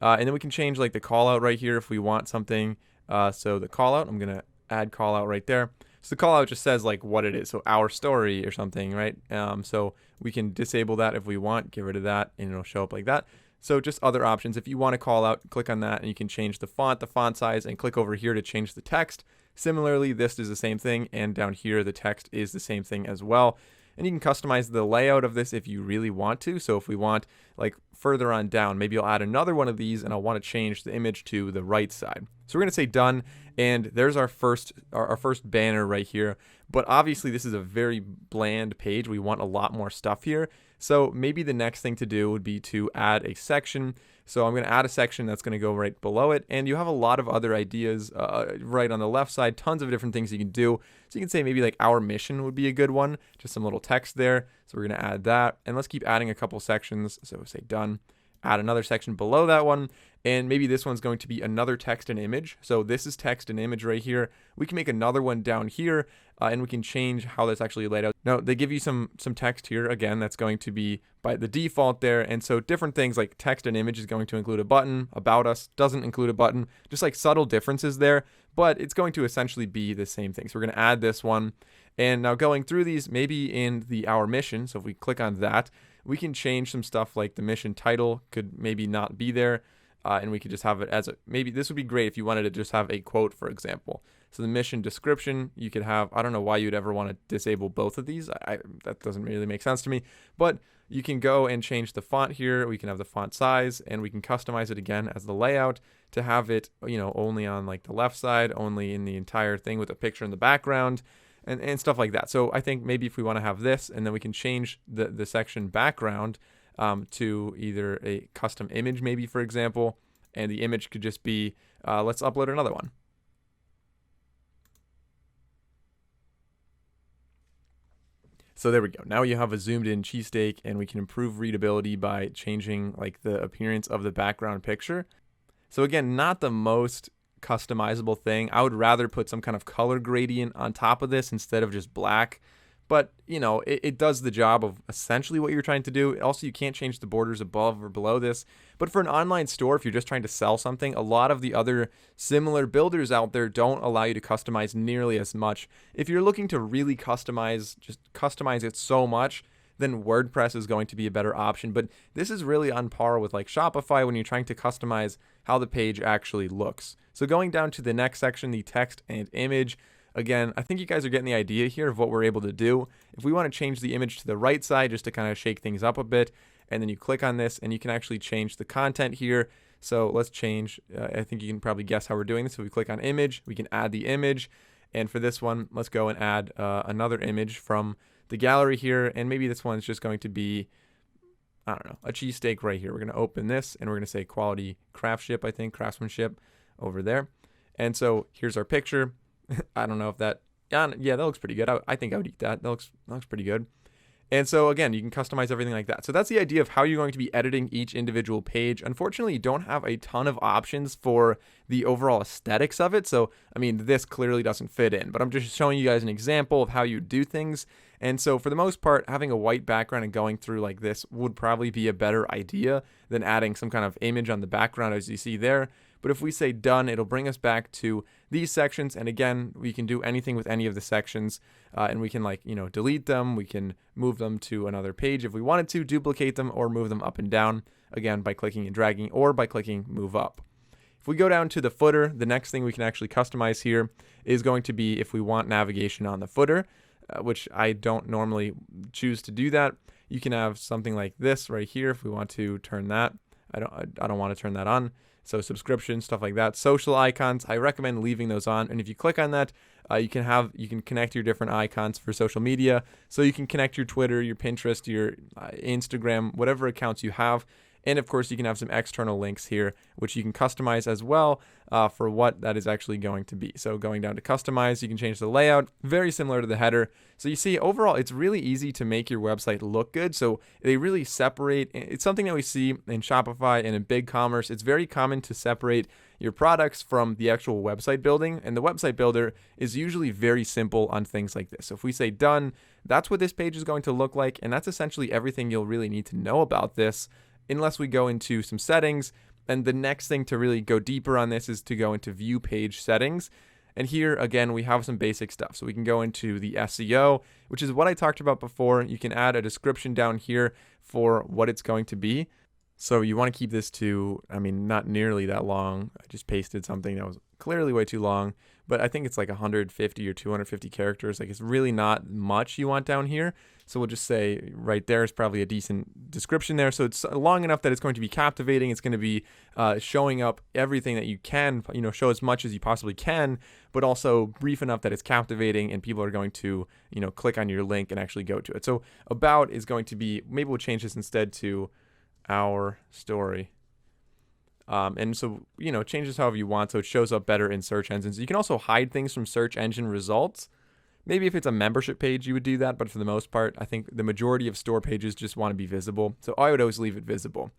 Speaker 1: And then we can change like the call out right here if we want something. So the call out, I'm going to add call out right there. So the call out just says like what it is. So our story or something, right? So we can disable that if we want, get rid of that, and it'll show up like that. So just other options. If you want to call out, click on that, and you can change the font size, and click over here to change the text. Similarly, this is the same thing, and down here, the text is the same thing as well. And you can customize the layout of this if you really want to. So if we want, like further on down, maybe I'll add another one of these and I'll want to change the image to the right side. So we're going to say done, and there's our first banner right here. But obviously this is a very bland page. We want a lot more stuff here. So maybe the next thing to do would be to add a section So I'm going to add a section that's going to go right below it. And you have a lot of other ideas right on the left side, tons of different things you can do. So you can say maybe like our mission would be a good one, just some little text there. So we're going to add that. And let's keep adding a couple sections. So say done. Add another section below that one, and maybe this one's going to be another text and image. So this is text and image right here. We can make another one down here, and we can change how that's actually laid out. Now, they give you some text here. Again, that's going to be by the default there, and so different things like text and image is going to include a button. About us doesn't include a button, just like subtle differences there, but it's going to essentially be the same thing. So we're going to add this one, and now going through these, maybe in the our mission, so if we click on that, we can change some stuff like the mission title could maybe not be there, and we could just have it as a, maybe this would be great if you wanted to just have a quote, for example. So the mission description, you could have, I don't know why you'd ever want to disable both of these. That doesn't really make sense to me, but you can go and change the font here. We can have the font size, and we can customize it again as the layout to have it, only on like the left side, only in the entire thing with a picture in the background. And stuff like that. So I think maybe if we want to have this, and then we can change the section background to either a custom image, maybe, for example, and the image could just be, let's upload another one. So there we go. Now you have a zoomed in cheesesteak, and we can improve readability by changing like the appearance of the background picture. So again, not the most customizable thing. I would rather put some kind of color gradient on top of this instead of just black, but it does the job of essentially what you're trying to do. Also, you can't change the borders above or below this, but for an online store, if you're just trying to sell something, a lot of the other similar builders out there don't allow you to customize nearly as much. If you're looking to really customize, just customize it so much, then WordPress is going to be a better option. But this is really on par with like Shopify when you're trying to customize how the page actually looks. So going down to the next section, the text and image. Again, I think you guys are getting the idea here of what we're able to do. If we want to change the image to the right side just to kind of shake things up a bit, and then you click on this and you can actually change the content here. So let's change, I think you can probably guess how we're doing this. So we click on image, we can add the image. And for this one, let's go and add another image from the gallery here, and maybe this one's just going to be, I don't know, a cheesesteak right here. We're going to open this, and we're going to say quality craftsmanship over there. And so here's our picture. I don't know if that, yeah, that looks pretty good. I think I would eat that. That looks pretty good. And so again, you can customize everything like that. So that's the idea of how you're going to be editing each individual page. Unfortunately, you don't have a ton of options for the overall aesthetics of it. So, I mean, this clearly doesn't fit in, but I'm just showing you guys an example of how you do things. And so for the most part, having a white background and going through like this would probably be a better idea than adding some kind of image on the background as you see there. But if we say done, it'll bring us back to these sections. And again, we can do anything with any of the sections, and we can delete them. We can move them to another page if we wanted to, duplicate them, or move them up and down, again, by clicking and dragging, or by clicking move up. If we go down to the footer, the next thing we can actually customize here is going to be if we want navigation on the footer, which I don't normally choose to do that. You can have something like this right here if we want to turn that. I don't want to turn that on. So subscription, stuff like that. Social icons, I recommend leaving those on. And if you click on that, you can connect your different icons for social media. So you can connect your Twitter, your Pinterest, your Instagram, whatever accounts you have. And of course, you can have some external links here, which you can customize as well for what that is actually going to be. So going down to customize, you can change the layout, very similar to the header. So you see, overall, it's really easy to make your website look good. So they really separate. It's something that we see in Shopify and in BigCommerce. It's very common to separate your products from the actual website building. And the website builder is usually very simple on things like this. So if we say done, that's what this page is going to look like. And that's essentially everything you'll really need to know about this, unless we go into some settings. And the next thing to really go deeper on this is to go into view page settings. And here, again, we have some basic stuff. So we can go into the SEO, which is what I talked about before. You can add a description down here for what it's going to be. So you want to keep this to, not nearly that long. I just pasted something that was clearly way too long, but I think it's like 150 or 250 characters. Like, it's really not much you want down here. So we'll just say right there is probably a decent description there. So it's long enough that it's going to be captivating. It's going to be showing up everything that you can, show as much as you possibly can, but also brief enough that it's captivating and people are going to, click on your link and actually go to it. So about is going to be, maybe we'll change this instead to our story. And so, it changes however you want, so it shows up better in search engines. You can also hide things from search engine results. Maybe if it's a membership page, you would do that, but for the most part, I think the majority of store pages just want to be visible, so I would always leave it visible.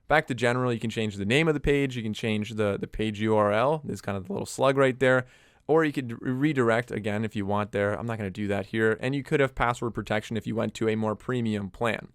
Speaker 1: Back to general, you can change the name of the page, you can change the page URL, there's kind of the little slug right there, or you could redirect again if you want there. I'm not going to do that here, and you could have password protection if you went to a more premium plan.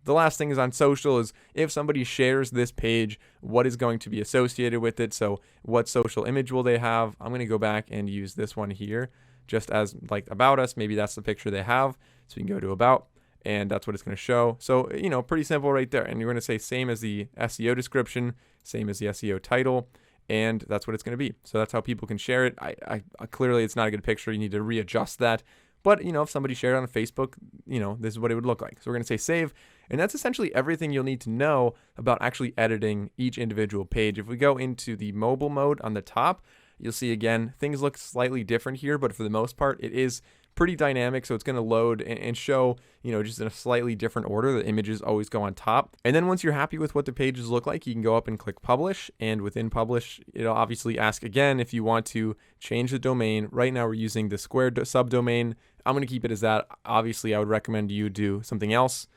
Speaker 1: The last thing is on social is if somebody shares this page, what is going to be associated with it, so what social image will they have. I'm going to go back and use this one here. Just as like about us, maybe that's the picture they have. So you can go to about, and that's what it's going to show. So, pretty simple right there. And you're going to say same as the SEO description, same as the SEO title, and that's what it's going to be. So that's how people can share it. I clearly it's not a good picture. You need to readjust that. But, if somebody shared it on Facebook, this is what it would look like. So we're going to say save. And that's essentially everything you'll need to know about actually editing each individual page. If we go into the mobile mode on the top, you'll see again, things look slightly different here, but for the most part, it is pretty dynamic. So it's going to load and show, just in a slightly different order. The images always go on top. And then once you're happy with what the pages look like, you can go up and click publish. And within publish, it'll obviously ask again if you want to change the domain. Right now we're using the Square subdomain. I'm going to keep it as that. Obviously, I would recommend you do something else.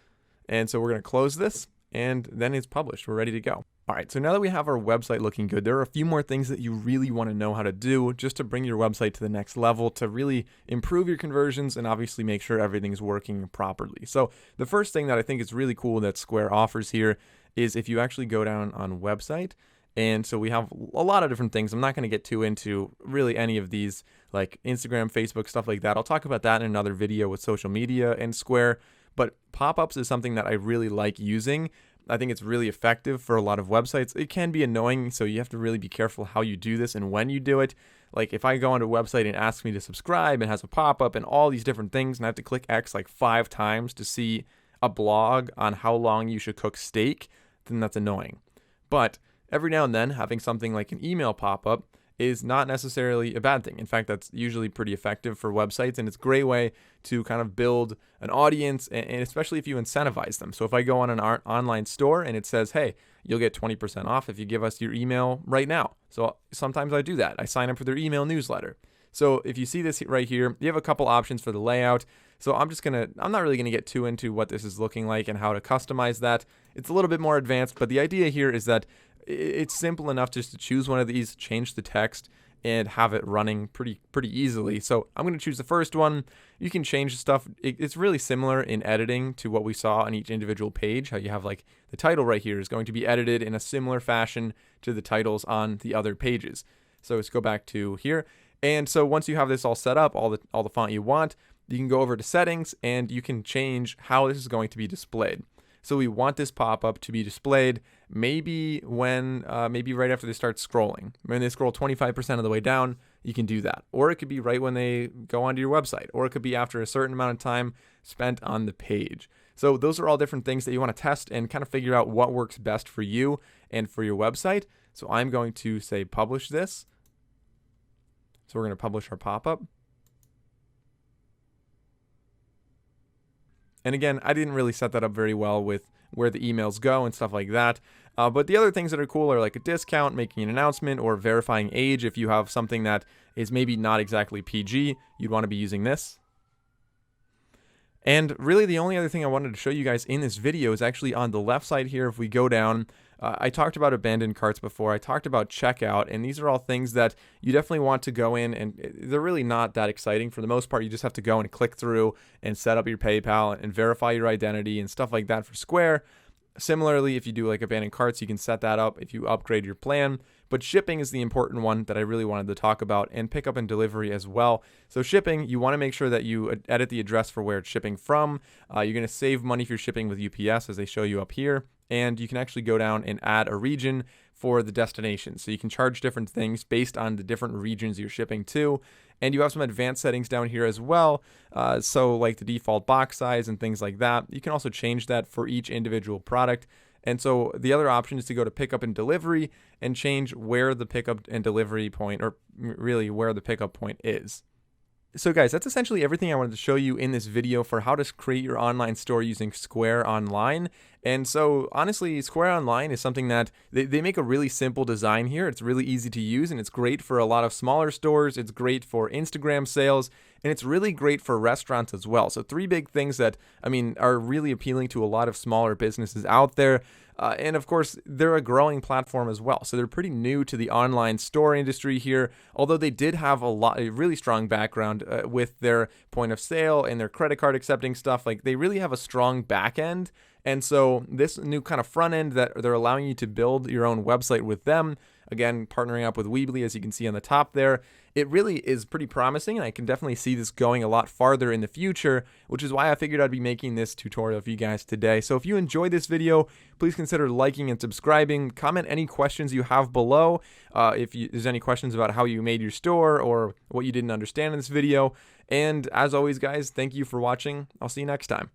Speaker 1: And so we're going to close this, and then it's published. We're ready to go. All right, so now that we have our website looking good, there are a few more things that you really want to know how to do just to bring your website to the next level, to really improve your conversions and obviously make sure everything's working properly. So the first thing that I think is really cool that Square offers here is if you actually go down on website, and so we have a lot of different things. I'm not going to get too into really any of these like Instagram, Facebook, stuff like that. I'll talk about that in another video with social media and Square, but pop-ups is something that I really like using. I think it's really effective for a lot of websites. It can be annoying, so you have to really be careful how you do this and when you do it. Like if I go onto a website and asks me to subscribe and has a pop-up and all these different things, and I have to click X like 5 times to see a blog on how long you should cook steak, then that's annoying. But every now and then, having something like an email pop-up is not necessarily a bad thing. In fact, that's usually pretty effective for websites, and it's a great way to kind of build an audience, and especially if you incentivize them. So if I go on an online store and it says, hey, you'll get 20% off if you give us your email right now. So sometimes I do that. I sign up for their email newsletter. So if you see this right here, you have a couple options for the layout. So I'm not really gonna get too into what this is looking like and how to customize that. It's a little bit more advanced, but the idea here is that it's simple enough just to choose one of these, change the text, and have it running pretty easily. So I'm going to choose the first one. You can change the stuff. It's really similar in editing to what we saw on each individual page, how you have like the title right here is going to be edited in a similar fashion to the titles on the other pages. So let's go back to here. And so once you have this all set up, all the font you want, you can go over to settings and you can change how this is going to be displayed. So we want this pop-up to be displayed maybe right after they start scrolling. When they scroll 25% of the way down, you can do that. Or it could be right when they go onto your website. Or it could be after a certain amount of time spent on the page. So those are all different things that you want to test and kind of figure out what works best for you and for your website. So I'm going to say publish this. So we're going to publish our pop-up. And again, I didn't really set that up very well with where the emails go and stuff like that. But the other things that are cool are like a discount, making an announcement, or verifying age. If you have something that is maybe not exactly PG, you'd want to be using this. And really the only other thing I wanted to show you guys in this video is actually on the left side here. If we go down, I talked about abandoned carts before. I talked about checkout, and these are all things that you definitely want to go in, and they're really not that exciting. For the most part, you just have to go and click through and set up your PayPal and verify your identity and stuff like that for Square. Similarly, if you do like abandoned carts, you can set that up if you upgrade your plan. But shipping is the important one that I really wanted to talk about, and pickup and delivery as well. So shipping, you want to make sure that you edit the address for where it's shipping from. You're going to save money if you're shipping with UPS, as they show you up here. And you can actually go down and add a region for the destination. So you can charge different things based on the different regions you're shipping to. And you have some advanced settings down here as well. So like the default box size and things like that. You can also change that for each individual product. And so the other option is to go to pickup and delivery and change where the pickup and delivery point, or really where the pickup point is. So guys, that's essentially everything I wanted to show you in this video for how to create your online store using Square Online. And so honestly, Square Online is something that they make a really simple design here. It's really easy to use, and it's great for a lot of smaller stores. It's great for Instagram sales, and it's really great for restaurants as well. So 3 big things that, I mean, are really appealing to a lot of smaller businesses out there. And of course, they're a growing platform as well. So they're pretty new to the online store industry here, although they did have a really strong background with their point of sale and their credit card accepting stuff. Like, they really have a strong back end. And so this new kind of front end that they're allowing you to build your own website with them, again, partnering up with Weebly, as you can see on the top there, it really is pretty promising, and I can definitely see this going a lot farther in the future, which is why I figured I'd be making this tutorial for you guys today. So if you enjoyed this video, please consider liking and subscribing. Comment any questions you have below. If there's any questions about how you made your store or what you didn't understand in this video. And as always, guys, thank you for watching. I'll see you next time.